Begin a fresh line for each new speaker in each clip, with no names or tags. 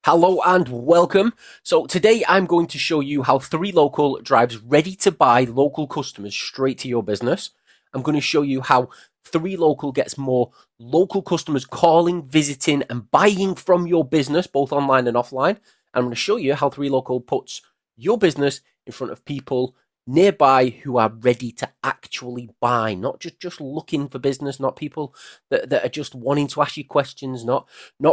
Hello and welcome. So today I'm going to show you how 3Local drives ready to buy local customers straight to your business. I'm going to show you how 3Local gets more local customers calling, visiting and buying from your business, both online and offline. I'm going to show you how 3Local puts your business in front of people nearby who are ready to actually buy, not just looking for business, not people that are just wanting to ask you questions, not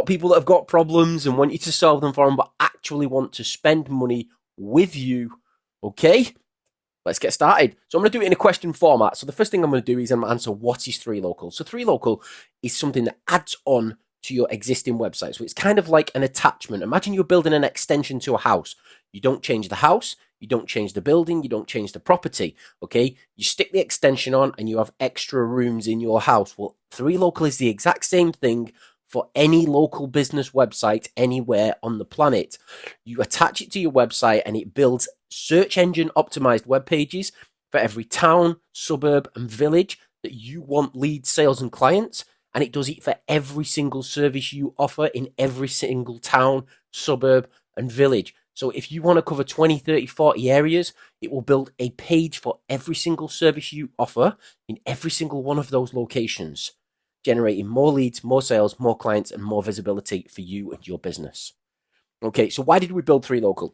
people that have got problems and want you to solve them for them, but actually want to spend money with you. Okay, let's get started. So I'm going to do it in a question format. So the first thing I'm going to do is I'm going to answer what is 3Local. So 3Local is something that adds on to your existing website. So it's kind of like an attachment. Imagine you're building an extension to a house. You don't change the house, you don't change the building, you don't change the property. Okay, you stick the extension on and you have extra rooms in your house. Well, 3Local is the exact same thing for any local business website anywhere on the planet. You attach it to your website and it builds search engine optimized web pages for every town, suburb, and village that you want leads, sales, and clients. And it does it for every single service you offer in every single town, suburb, and village. So if you want to cover 20, 30, 40 areas, it will build a page for every single service you offer in every single one of those locations, generating more leads, more sales, more clients, and more visibility for you and your business. Okay, so why did we build 3Local?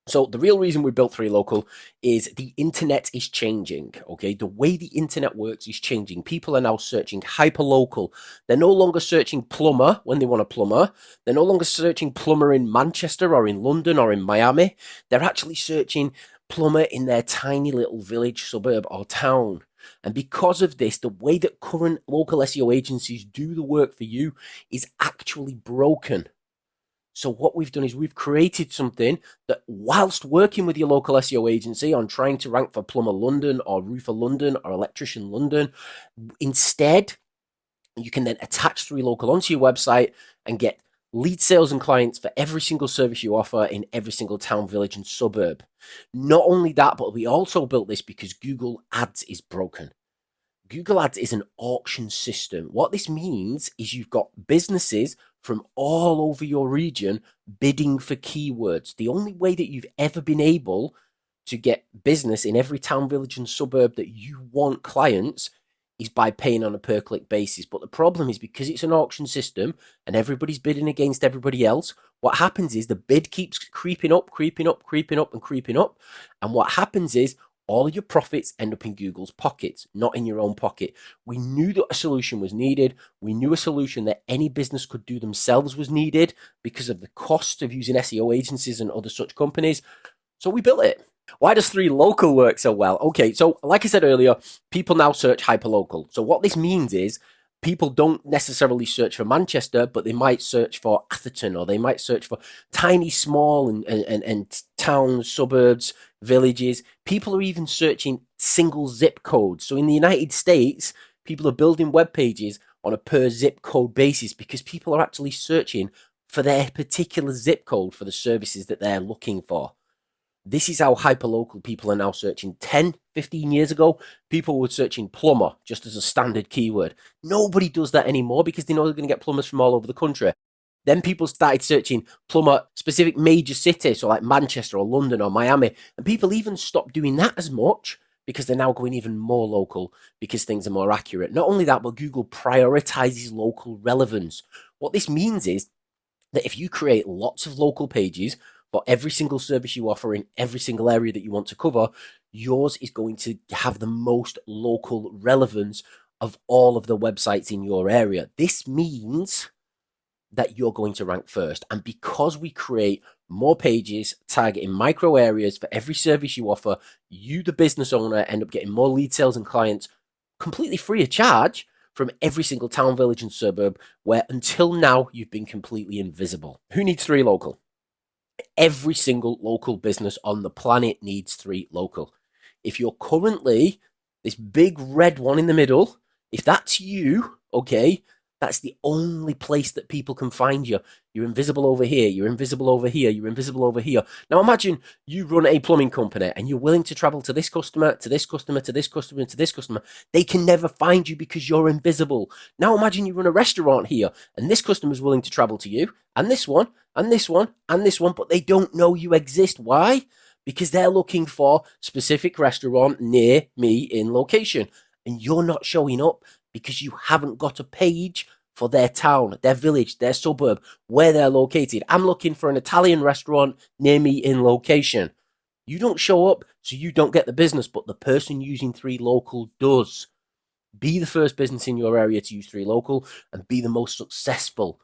So the real reason we built 3Local is the internet is changing. Okay, the way the internet works is changing. People are now searching hyperlocal. They're no longer searching plumber when they want a plumber. They're no longer searching plumber in Manchester or in London or in Miami. They're actually searching plumber in their tiny little village, suburb, or town. And because of this, the way that current local SEO agencies do the work for you is actually broken. So what we've done is we've created something that, whilst working with your local SEO agency on trying to rank for Plumber London or Roofer London or Electrician London, instead, you can then attach 3Local onto your website and get lead sales and clients for every single service you offer in every single town, village, and suburb. Not only that, but we also built this because Google Ads is broken. Google Ads is an auction system. What this means is you've got businesses from all over your region bidding for keywords. The only way that you've ever been able to get business in every town, village, and suburb that you want clients is by paying on a per click basis. But the problem is, because it's an auction system and everybody's bidding against everybody else, what happens is the bid keeps creeping up, creeping up, creeping up, and creeping up. And what happens is all of your profits end up in Google's pockets, not in your own pocket. We knew that a solution was needed. We knew a solution that any business could do themselves was needed because of the cost of using SEO agencies and other such companies. So we built it. Why does 3Local work so well? Okay, so like I said earlier, people now search hyperlocal. So what this means is people don't necessarily search for Manchester, but they might search for Atherton, or they might search for tiny, small and towns, suburbs, villages. People are even searching single zip codes. So in the United States, people are building web pages on a per zip code basis because people are actually searching for their particular zip code for the services that they're looking for. This is how hyperlocal people are now searching. 10, 15 years ago, people were searching plumber just as a standard keyword. Nobody does that anymore because they know they're going to get plumbers from all over the country. Then people started searching plumber specific major cities, so like Manchester or London or Miami. And people even stopped doing that as much because they're now going even more local because things are more accurate. Not only that, but Google prioritizes local relevance. What this means is that if you create lots of local pages for every single service you offer in every single area that you want to cover, yours is going to have the most local relevance of all of the websites in your area. This means that you're going to rank first. And because we create more pages targeting micro areas for every service you offer, you, the business owner, end up getting more lead sales and clients completely free of charge from every single town, village, and suburb where until now you've been completely invisible. Who needs 3Local? Every single local business on the planet needs 3Local. If you're currently this big red one in the middle, if that's you, okay, That's the only place that people can find you. You're invisible over here, you're invisible over here, you're invisible over here. Now imagine you run a plumbing company and you're willing to travel to this customer, to this customer, to this customer, to this customer. They can never find you because you're invisible. Now imagine you run a restaurant here and this customer is willing to travel to you and this one, and this one, and this one, but they don't know you exist. Why? Because they're looking for specific restaurant near me in location and you're not showing up because you haven't got a page for their town, their village, their suburb, where they're located. I'm looking for an Italian restaurant near me in location. You don't show up, so you don't get the business, but the person using 3Local does. Be the first business in your area to use 3Local and be the most successful.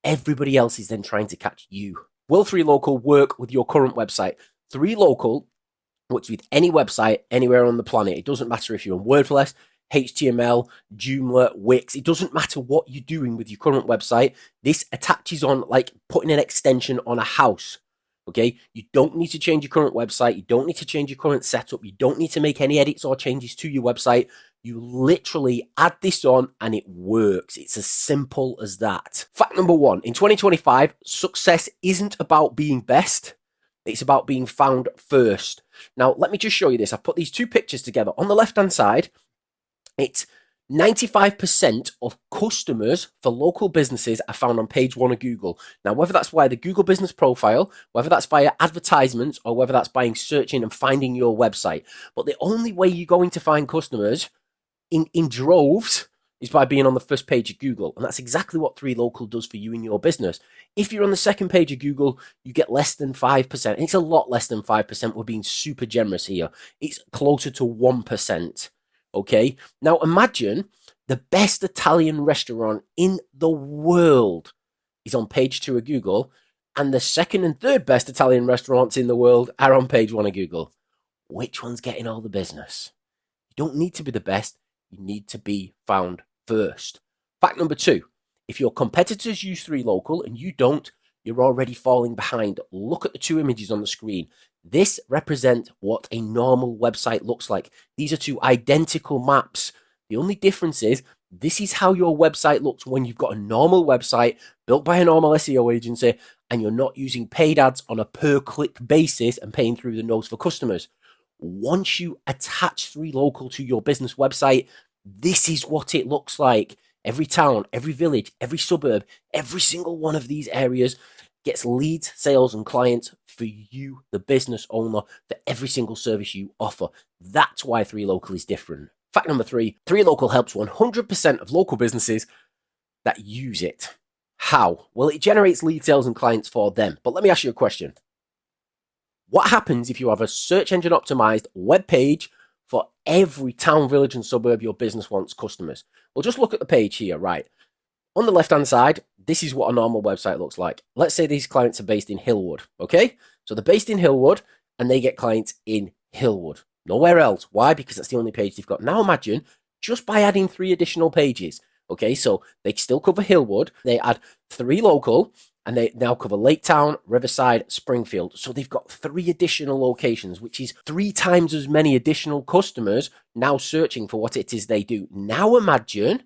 Everybody else is then trying to catch you. Will 3Local work with your current website? 3Local works with any website anywhere on the planet. It doesn't matter if you're on WordPress, HTML, Joomla, Wix. It doesn't matter what you're doing with your current website. This attaches on like putting an extension on a house. Okay, you don't need to change your current website. You don't need to change your current setup. You don't need to make any edits or changes to your website. You literally add this on and it works. It's as simple as that. Fact number one, in 2025, success isn't about being best. It's about being found first. Now, let me just show you this. I've put these two pictures together. On the left-hand side, it's 95% of customers for local businesses are found on page one of Google. Now, whether that's via the Google business profile, whether that's via advertisements, or whether that's by searching and finding your website. But the only way you're going to find customers in droves is by being on the first page of Google. And that's exactly what 3Local does for you in your business. If you're on the second page of Google, you get less than 5%. And it's a lot less than 5%. We're being super generous here. It's closer to 1%. Okay, now imagine the best Italian restaurant in the world is on page two of Google, and the second and third best Italian restaurants in the world are on page one of Google. Which one's getting all the business? You don't need to be the best, you need to be found first. Fact number two, if your competitors use 3Local and you don't, you're already falling behind. Look at the two images on the screen. This represents what a normal website looks like. These are two identical maps. The only difference is this is how your website looks when you've got a normal website built by a normal SEO agency and you're not using paid ads on a per-click basis and paying through the nose for customers. Once you attach 3Local to your business website, this is what it looks like. Every town, every village, every suburb, every single one of these areas gets leads, sales, and clients for you, the business owner, for every single service you offer. That's why 3Local is different. Fact number three, 3Local helps 100% of local businesses that use it. How? Well, it generates lead, sales, and clients for them. But let me ask you a question. What happens if you have a search engine optimized web page for every town, village, and suburb your business wants customers? Well, just look at the page here, right? On the left-hand side, this is what a normal website looks like. Let's say these clients are based in Hillwood, okay? So they're based in Hillwood, and they get clients in Hillwood. Nowhere else. Why? Because that's the only page they've got. Now imagine, just by adding 3 additional pages, okay? So they still cover Hillwood. They add 3Local, and they now cover Lake Town, Riverside, Springfield. So they've got 3 additional locations, which is 3 times as many additional customers now searching for what it is they do. Now imagine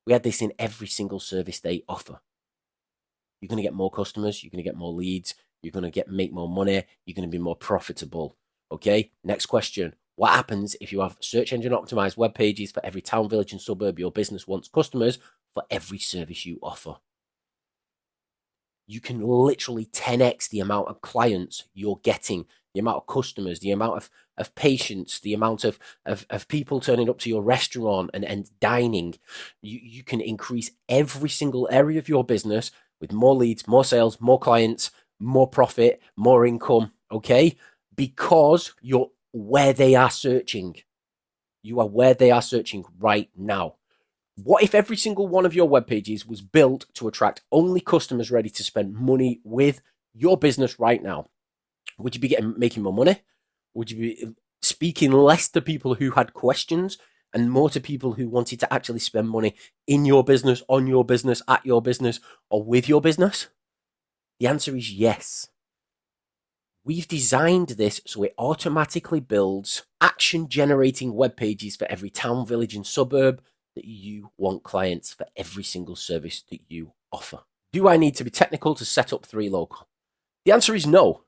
we had this in every single service they offer. You're going to get more customers. You're going to get more leads. You're going to make more money. You're going to be more profitable. Okay, next question. What happens if you have search engine optimized web pages for every town, village, and suburb your business wants customers for every service you offer? You can literally 10x the amount of clients you're getting, the amount of customers, the amount of patients, the amount of people turning up to your restaurant and dining. You can increase every single area of your business with more leads, more sales, more clients, more profit, more income, okay? Because you're where they are searching. You are where they are searching right now. What if every single one of your web pages was built to attract only customers ready to spend money with your business right now? Would you be making more money? Would you be speaking less to people who had questions and more to people who wanted to actually spend money in your business, on your business, at your business, or with your business? The answer is yes. We've designed this so it automatically builds action-generating web pages for every town, village, and suburb that you want clients for every single service that you offer. Do I need to be technical to set up 3Local? The answer is no.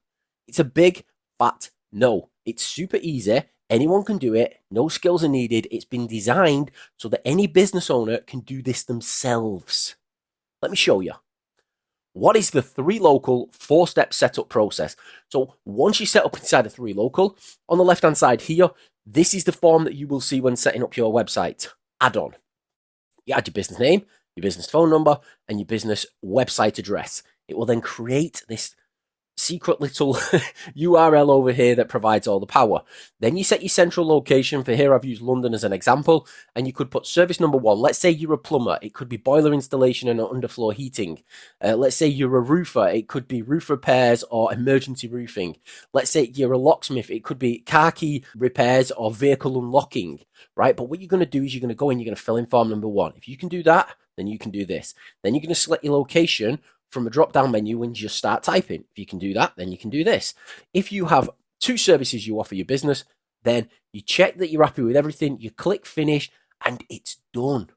It's a big, fat no. It's super easy. Anyone can do it. No skills are needed. It's been designed so that any business owner can do this themselves. Let me show you. What is the 3Local 4-step setup process? So once you set up inside of 3Local, on the left-hand side here, this is the form that you will see when setting up your website. Add-on. You add your business name, your business phone number, and your business website address. It will then create this secret little URL over here that provides all the power. Then you set your central location. For here, I've used London as an example, and you could put service number 1. Let's say you're a plumber. It could be boiler installation and underfloor heating. Let's say you're a roofer. It could be roof repairs or emergency roofing. Let's say you're a locksmith. It could be car key repairs or vehicle unlocking, right? But what you're going to do is you're going to go in, you're going to fill in form number 1. If you can do that, then you can do this. Then you're going to select your location from a drop-down menu and just start typing. If you can do that, then you can do this. If you have 2 services you offer your business, then you check that you're happy with everything, you click finish, and it's done.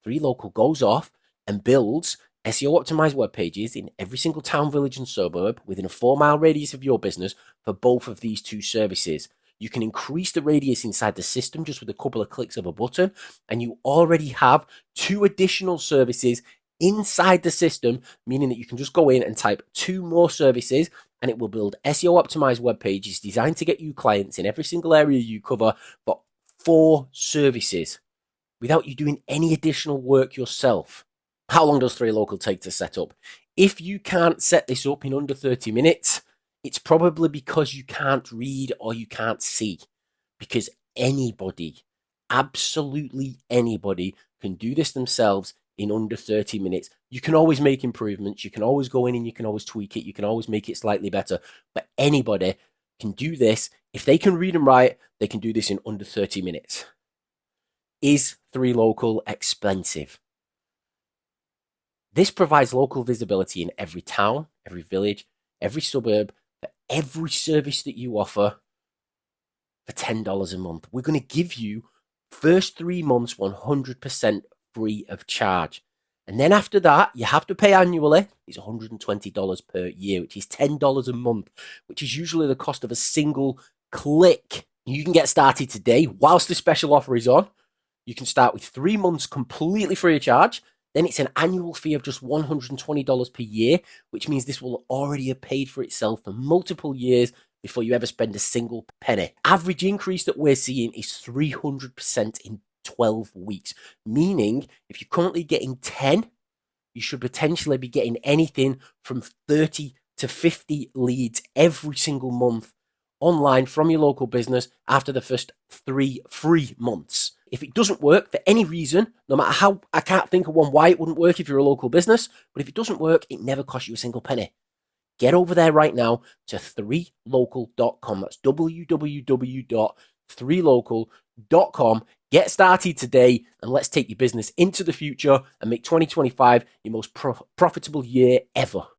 3Local goes off and builds SEO optimized web pages in every single town, village, and suburb within a 4-mile radius of your business for both of these 2 services. You can increase the radius inside the system just with a couple of clicks of a button, and you already have 2 additional services inside the system, meaning that you can just go in and type 2 more services and it will build SEO optimized web pages designed to get you clients in every single area you cover for 4 services without you doing any additional work yourself. How long does 3Local take to set up? If you can't set this up in under 30 minutes, it's probably because you can't read or you can't see, because anybody, absolutely anybody, can do this themselves in under 30 minutes. You can always make improvements. You can always go in and you can always tweak it. You can always make it slightly better. But anybody can do this. If they can read and write, they can do this in under 30 minutes. Is 3Local expensive? This provides local visibility in every town, every village, every suburb, for every service that you offer for $10 a month. We're going to give you first 3 months 100% free of charge. And then after that, you have to pay annually. It's $120 per year, which is $10 a month, which is usually the cost of a single click. You can get started today whilst the special offer is on. You can start with 3 months completely free of charge. Then it's an annual fee of just $120 per year, which means this will already have paid for itself for multiple years before you ever spend a single penny. Average increase that we're seeing is 300% in 12 weeks, meaning if you're currently getting 10, you should potentially be getting anything from 30 to 50 leads every single month online from your local business after the first 3 free months. If it doesn't work for any reason, no matter how, I can't think of one why it wouldn't work if you're a local business, but if it doesn't work, it never costs you a single penny. Get over there right now to 3local.com. That's www.3local.com. Get started today and let's take your business into the future and make 2025 your most profitable year ever.